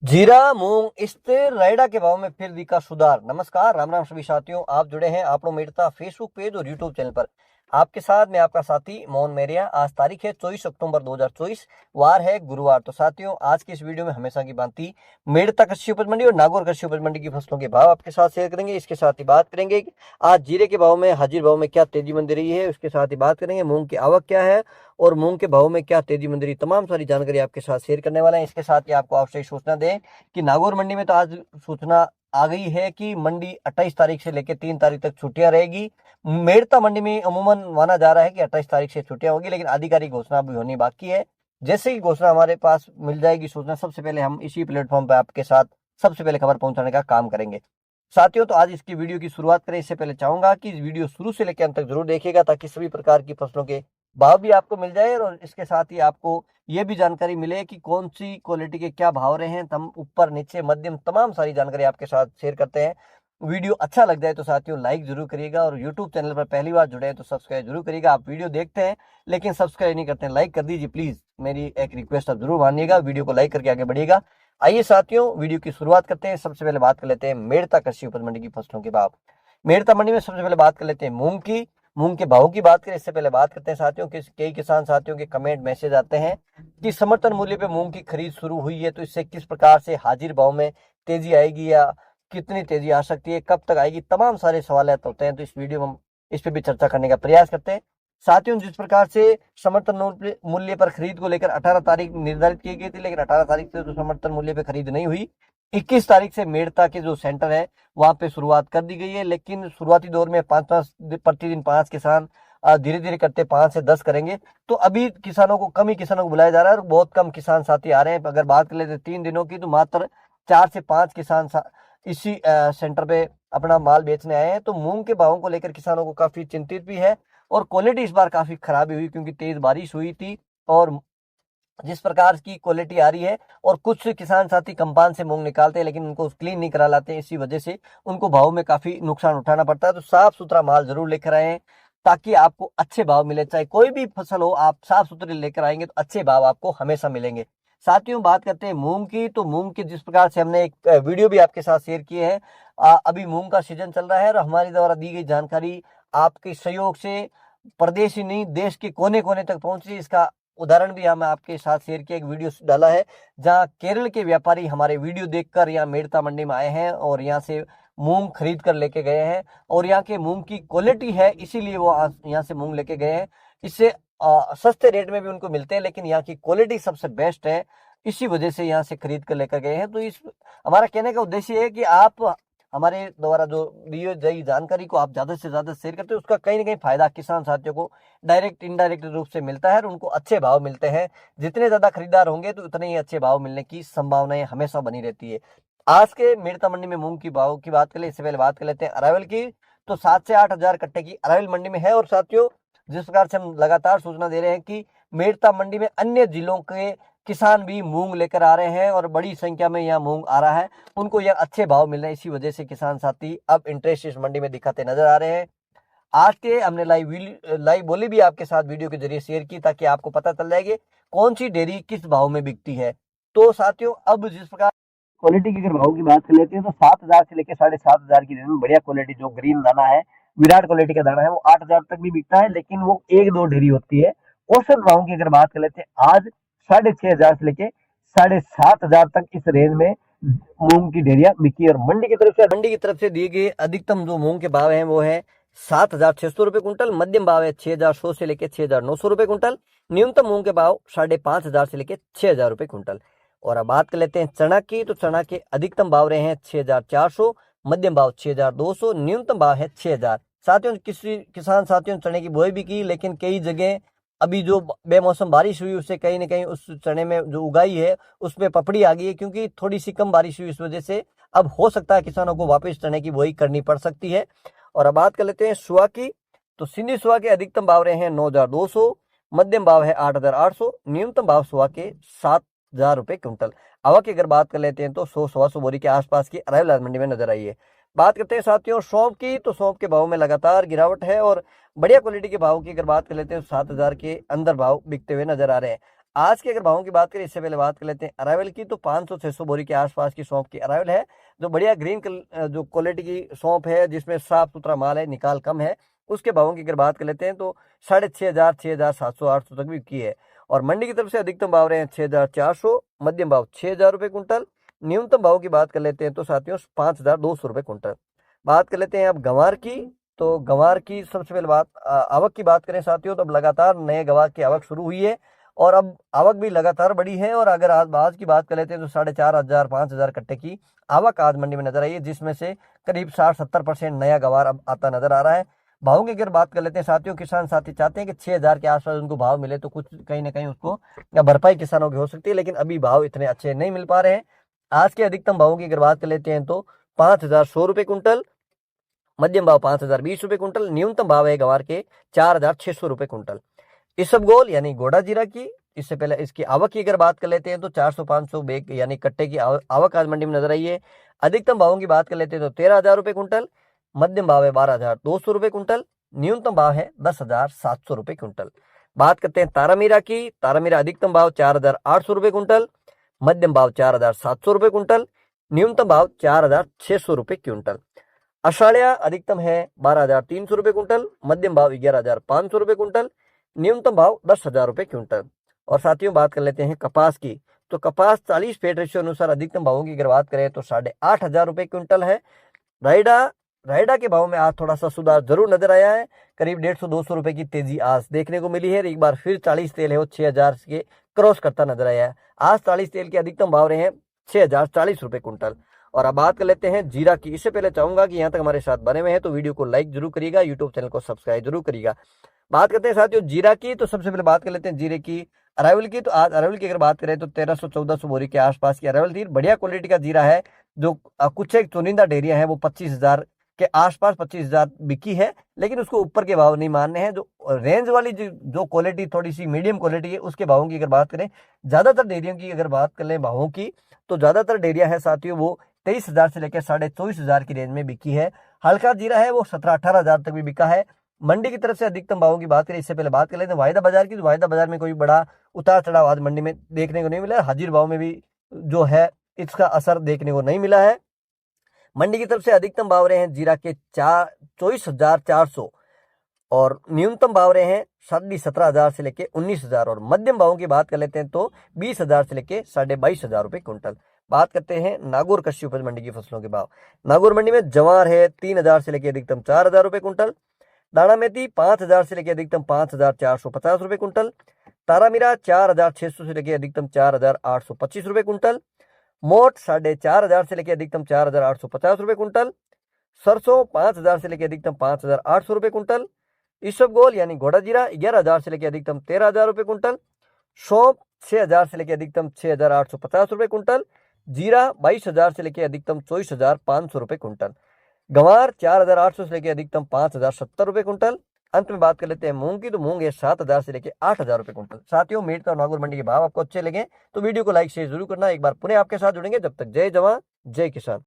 जीरा मूंग स्थिर रायडा के भाव में फिर दिखा सुधार। नमस्कार, राम राम सभी साथियों, आप जुड़े हैं आप लोग मेड़ता फेसबुक पेज और यूट्यूब चैनल पर। आपके साथ मैं आपका साथी मोहन मेरिया। आज तारीख है 24 अक्टूबर 2024, वार है गुरुवार। तो साथियों, आज की इस वीडियो में हमेशा की भांति मेड़ता कृषि उपज मंडी और नागौर कृषि उपज मंडी की फसलों के भाव आपके साथ शेयर करेंगे। इसके साथ ही बात करेंगे कि आज जीरे के भाव में, हाजिर भाव में क्या तेजी मंदी रही है। उसके साथ ही बात करेंगे मूंग की आवक क्या है और मूंग के भाव में क्या तेजी मंदी रही। तमाम सारी जानकारी आपके साथ शेयर करने वाले हैं। इसके साथ ही आपको आपसे सूचना दें कि नागौर मंडी में तो आज सूचना आ गई है कि मंडी 28 तारीख से लेकर 3 तारीख तक छुट्टियां रहेगी। मेड़ता मंडी में अमूमन माना जा रहा है कि 28 तारीख से छुट्टियां होगी, लेकिन आधिकारिक घोषणा अभी होनी बाकी है। जैसे ही घोषणा हमारे पास मिल जाएगी सूचना, सबसे पहले हम इसी प्लेटफॉर्म पर आपके साथ सबसे पहले खबर पहुंचाने का काम करेंगे। साथियों, तो आज इसकी वीडियो की शुरुआत करें इससे पहले चाहूंगा कि इस वीडियो शुरू से लेकर अंत तक जरूर देखिएगा, ताकि सभी प्रकार की फसलों के भाव भी आपको मिल जाए और इसके साथ ही आपको ये भी जानकारी मिले कि कौन सी क्वालिटी के क्या भाव रहे हैं। हम ऊपर नीचे मध्यम तमाम सारी जानकारी आपके साथ शेयर करते हैं। वीडियो अच्छा लग जाए तो साथियों लाइक जरूर करिएगा और यूट्यूब चैनल पर पहली बार जुड़े हैं तो सब्सक्राइब जरूर करिएगा। आप वीडियो देखते हैं लेकिन सब्सक्राइब नहीं करते हैं, लाइक कर दीजिए प्लीज। मेरी एक रिक्वेस्ट आप जरूर मानिएगा, वीडियो को लाइक करके आगे बढ़िएगा। आइए साथियों, वीडियो की शुरुआत करते हैं। सबसे पहले बात कर लेते हैं मेड़ता कृषि उपज मंडी की फसलों के भाव। मेड़ता मंडी में सबसे पहले बात कर लेते हैं मूंग की। मूंग के भाव की बात करें इससे पहले बात करते हैं साथियों कि कई किसान साथियों के कमेंट मैसेज आते हैं कि समर्थन मूल्य पे मूंग की खरीद शुरू हुई है, तो इससे किस प्रकार से हाजिर भाव में तेजी आएगी या कितनी तेजी आ सकती है, कब तक आएगी। तमाम सारे सवाल होते हैं, तो इस वीडियो में हम इस पे भी चर्चा करने का प्रयास करते हैं। साथियों, जिस प्रकार से समर्थन मूल्य पर खरीद को लेकर 18 तारीख निर्धारित की गई थी, लेकिन 18 तारीख से तो समर्थन मूल्य पर खरीद नहीं हुई। 21 तारीख से मेड़ता के जो सेंटर है वहां पे शुरुआत कर दी गई है, लेकिन शुरुआती दौर में 5-5 प्रतिदिन 5 किसान धीरे धीरे करते 5 से 10 करेंगे। तो अभी किसानों को, कम ही किसानों को बुलाया जा रहा है और बहुत कम किसान साथी आ रहे हैं। अगर बात कर लेते 3 दिनों की, तो मात्र 4 से 5 किसान इसी सेंटर पे अपना माल बेचने आए हैं। तो मूंग के भावों को लेकर किसानों को काफी चिंतित भी है और क्वालिटी इस बार काफी खराब हुई, क्योंकि तेज बारिश हुई थी और जिस प्रकार की क्वालिटी आ रही है, और कुछ किसान साथी कंपान से मूंग निकालते हैं लेकिन उनको क्लीन नहीं करा लाते हैं, इसी वजह से उनको भाव में काफी नुकसान उठाना पड़ता है। तो साफ सुथरा माल जरूर लेकर आए हैं ताकि आपको अच्छे भाव मिले। चाहे कोई भी फसल हो, आप साफ सुथरे लेकर आएंगे तो अच्छे भाव आपको हमेशा मिलेंगे। साथियों, बात करते हैं मूंग की। तो मूंग की जिस प्रकार से हमने एक वीडियो भी आपके साथ शेयर किए हैं, अभी मूंग का सीजन चल रहा है और हमारी द्वारा दी गई जानकारी आपके सहयोग से प्रदेश ही नहीं, देश के कोने कोने तक पहुंच रही है। इसका उदाहरण भी हम आपके साथ शेयर किया, एक वीडियो डाला है जहां केरल के व्यापारी हमारे वीडियो देखकर यहाँ मेड़ता मंडी में आए हैं और यहाँ से मूंग खरीद कर लेके गए हैं और यहाँ के मूंग की क्वालिटी है, इसीलिए वो यहाँ से मूंग लेके गए हैं। इससे सस्ते रेट में भी उनको मिलते हैं, लेकिन यहाँ की क्वालिटी सबसे बेस्ट है, इसी वजह से यहाँ से खरीद कर लेकर गए हैं। तो इस हमारा कहने का उद्देश्य है कि आप हमारे द्वारा जो दी गई जानकारी को आप ज्यादा से ज्यादा शेयर करते हैं, उसका कहीं ना कहीं फायदा किसान साथियों को डायरेक्ट इनडायरेक्ट रूप से मिलता है और उनको अच्छे भाव मिलते हैं। जितने ज्यादा खरीदार होंगे तो उतने ही अच्छे भाव मिलने की संभावनाएं हमेशा बनी रहती है। आज के मेड़ता मंडी में मूंग की भाव की बात करें इससे पहले बात कर लेते हैं अरावल की। तो 7 से 8 हजार कट्टे की अरावल मंडी में है। और साथियों, जिस प्रकार से हम लगातार सूचना दे रहे हैं कि मेड़ता मंडी में अन्य जिलों के किसान भी मूंग लेकर आ रहे हैं और बड़ी संख्या में यहाँ मूंग आ रहा है, उनको यह अच्छे भाव मिल रहे हैं, इसी वजह से किसान साथी अब इंटरेस्ट इस मंडी में दिखाते नजर आ रहे हैं। आज के हमने लाइव बोली भी आपके साथ वीडियो के जरिए शेयर की, ताकि आपको पता चल जाएगी कौन सी डेयरी किस भाव में बिकती है। तो साथियों, अब जिस प्रकार क्वालिटी की अगर भाव की बात कर लेते हैं, तो 7 हजार से लेकर 7,500 की रेंज में बढ़िया क्वालिटी जो ग्रीन दाना है, विराट क्वालिटी का दाना है, वो 8 हजार तक भी बिकता है, लेकिन वो 1-2 ढेरी होती है। औसत भाव की अगर बात कर लेते हैं, आज 6,500 से लेके 7,500 तक इस रेंज में मूंग की ढेरिया बिकी। और मंडी की तरफ से दिए गए अधिकतम जो मूंग के भाव हैं वो है 7,600 रुपए कुंटल, मध्यम भाव है 6,100 से लेके 6,900 रुपए कुंटल, न्यूनतम मूंग के भाव 5,500 से लेके 6,000 रुपए कुंटल। और अब बात कर लेते हैं चना की। तो चना के अधिकतम भाव रहे हैं 6,400, मध्यम भाव 6,200, न्यूनतम भाव है 6,000। साथियों, किसी किसान साथियों ने चने की बुआई भी की, लेकिन कई जगह अभी जो बेमौसम बारिश हुई उससे कहीं ना कहीं उस चने में जो उगाई है उसमें पपड़ी आ गई है, क्योंकि थोड़ी सी कम बारिश हुई, इस वजह से अब हो सकता है किसानों को वापस चने की बुआई करनी पड़ सकती है। और अब बात कर लेते हैं सुआ की। तो सिंधी सुआ के अधिकतम भाव रहे हैं 9,200, मध्यम भाव है 8,800, न्यूनतम भाव सुआ के 7,000 रुपए क्विंटल। आवक की अगर बात कर लेते हैं तो 100-125 बोरी के आसपास की अरावल मंडी में नजर आई है। बात करते हैं साथियों सौंफ की। तो सौंफ के भाव में लगातार गिरावट है और बढ़िया क्वालिटी के भाव की अगर बात कर लेते हैं तो 7,000 के अंदर भाव बिकते हुए नजर आ रहे हैं। आज के अगर भावों की बात करें, इससे पहले बात कर लेते हैं अराइवल की। तो 500-600 बोरी के आसपास की सौंफ की अराइवल है, जो बढ़िया ग्रीन जो क्वालिटी की सौंफ है, जिसमें साफ सुथरा माल है, निकाल कम है, उसके भावों की अगर बात कर लेते हैं तो 6,500, 6,700-800 तक भी की है। और मंडी की तरफ से अधिकतम भाव रहे हैं 6,400, मध्यम भाव 6,000 रुपये कुंटल। न्यूनतम भाव की बात कर लेते हैं तो साथियों 5,200 रुपये कुंटल। बात कर लेते हैं अब गंवार की। तो गंवार की सबसे पहले बात आवक की बात करें साथियों, तो अब लगातार नए गंवार की आवक शुरू हुई है और अब आवक भी लगातार बढ़ी है। और अगर आज की बात कर लेते हैं तो 4,500 5,000 कट्टे की आवक आज मंडी में नजर आई है, जिसमें से करीब 60-70% नया गंवार अब आता नजर आ रहा है। भावों की अगर बात कर लेते हैं साथियों, किसान साथी चाहते हैं कि 6,000 के आसपास उनको भाव मिले तो कुछ कहीं ना कहीं उसको भरपाई किसानों की हो सकती है, लेकिन अभी भाव इतने अच्छे नहीं मिल पा रहे हैं। आज के अधिकतम भावों की अगर बात कर लेते हैं तो 5,100 रुपये कुंटल, मध्यम भाव 5,020 रुपये कुंटल, न्यूनतम भाव है गंवार के 4,600 रुपये कुंटल। इसबगोल यानी गोडा जीरा की, इससे पहले इसकी आवक की अगर बात कर लेते हैं तो 400-500 बेग यानी कट्टे की आवक आज मंडी में नजर आई है। अधिकतम भावों की बात कर लेते हैं तो 13,000 रुपये कुंटल, मध्यम भाव है 12,200 रुपये कुंटल, न्यूनतम भाव है 10,700 रुपये कुंटल। बात करते हैं तारामीरा की। तारामीरा अधिकतम भाव 4,800 रुपये कुंटल, मध्यम भाव 4,700 रुपये कुंटल, न्यूनतम भाव 4,600 रुपये क्विंटल। अषाढ़िया अधिकतम है 12,300 रुपये कुंटल, मध्यम भाव 11,500 रुपये कुंटल, न्यूनतम भाव 10,000 रुपये क्विंटल। और साथियों बात कर लेते हैं कपास की। तो कपास 40 फीट रेशियो अनुसार अधिकतम भावों की अगर बात करें तो 8,500 रुपये क्विंटल है। रायडा के भाव में आज थोड़ा सा सुधार जरूर नजर आया है, करीब 150-200 रुपए की तेजी आज देखने को मिली है। एक बार फिर 40 तेल है वो 6,000 के क्रॉस करता नजर आया है। आज 40 तेल के अधिकतम भाव रहे हैं 6,040 रुपए कुंटल। और अब बात कर लेते हैं जीरा की। इससे पहले चाहूंगा कि यहाँ तक हमारे साथ बने हुए हैं तो वीडियो को लाइक जरूर करिएगा, यूट्यूब चैनल को सब्सक्राइब जरूर करिएगा। बात करते हैं साथियों जीरा की। तो सबसे पहले बात कर लेते हैं जीरे की अराइवल की। तो आज अराइवल की अगर बात करें तो 1300-1400 बोरी के आसपास की अराइवल थी। बढ़िया क्वालिटी का जीरा है, जो कुछ एक चुनिंदा डेरिया है वो 25,000 के आसपास 25,000 बिकी है, लेकिन उसको ऊपर के भाव नहीं मानने हैं। जो रेंज वाली जो क्वालिटी थोड़ी सी मीडियम क्वालिटी है उसके भावों की अगर बात करें, ज्यादातर डेयरियों की अगर बात कर लें भावों की, तो ज्यादातर डेयरिया है साथियों वो 23,000 से लेकर 24,500 की रेंज में बिकी है। हल्का जीरा है वो 17-18,000 तक भी बिका है। मंडी की तरफ से अधिकतम भावों की बात करें, इससे पहले बात कर लेते हैं वायदा बाजार की। तो वायदा बाजार में कोई बड़ा उतार चढ़ाव आज मंडी में देखने को नहीं मिला। हाजिर भाव में भी जो है इसका असर देखने को नहीं मिला है। मंडी की तरफ से अधिकतम भाव रहे हैं जीरा के 24,400 और न्यूनतम भाव रहे हैं 17,500 से लेके 19,000। और मध्यम भावों की बात कर लेते हैं तो 20,000 से लेके 22,500 रुपए क्विंटल। बात करते हैं नागौर कृषि उपज मंडी की फसलों के भाव। नागौर मंडी में जवार है 3,000 से लेके अधिकतम 4,000 रुपए क्विंटल। दाना मेथी 5,000 से लेके अधिकतम 5,450 रुपए क्विंटल। तारामीरा 4,600 से लेके अधिकतम 4,825 रुपए क्विंटल। मोट 4,500 से लेके अधिकतम 4,850 रुपए क्विंटल। सरसों 5,000 से लेके अधिकतम 5,800 रुपए क्विंटल। इसबगोल यानी घोड़ा जीरा 11,000 से लेके अधिकतम 13,000 रुपए क्विंटल। सौंफ 6,000 से लेके अधिकतम 6,850 रुपए क्विंटल। जीरा 22,000 से लेके अधिकतम 24,500 रुपए क्विंटल। गंवार 4,800 से लेके अधिकतम 5,070 रुपए क्विंटल। अंत में बात कर लेते हैं मूंग की। तो मूंग है 7,000 से लेके 8,000 रुपए क्विंटल। साथियों उम्मीद करता हूं नागौर मंडी के भाव आपको अच्छे लगे तो वीडियो को लाइक शेयर जरूर करना। एक बार पुनः आपके साथ जुड़ेंगे, जब तक जय जवान जय किसान।